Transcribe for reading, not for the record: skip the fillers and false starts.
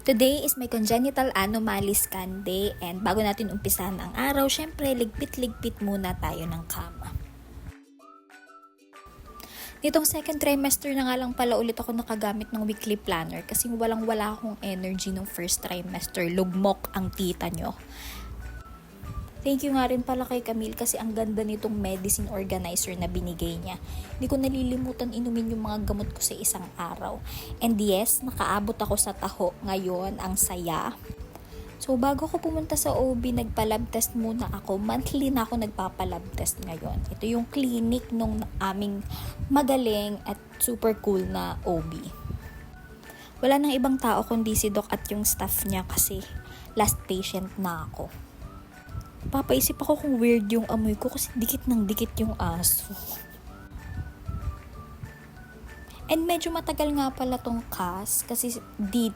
Today is my congenital anomaly scan day and bago natin umpisahan ang araw, syempre ligpit-ligpit muna tayo ng kama. Nitong second trimester na nga lang pala ulit ako nakagamit ng weekly planner kasi walang-wala akong energy nung first trimester. Lugmok ang tita nyo. Thank you nga rin pala kay Camille kasi ang ganda nitong medicine organizer na binigay niya. Hindi ko nalilimutan inumin yung mga gamot ko sa isang araw. And yes, nakaabot ako sa taho ngayon. Ang saya. So bago ko pumunta sa OB, nagpa-lab test muna ako. Monthly na ako nagpapa-lab test ngayon. Ito yung clinic nung aming magaling at super cool na OB. Wala nang ibang tao kundi si Doc at yung staff niya kasi last patient na ako. Papaisip ako kung weird yung amoy ko kasi dikit ng dikit yung aso. And medyo matagal nga pala tong CAS kasi dito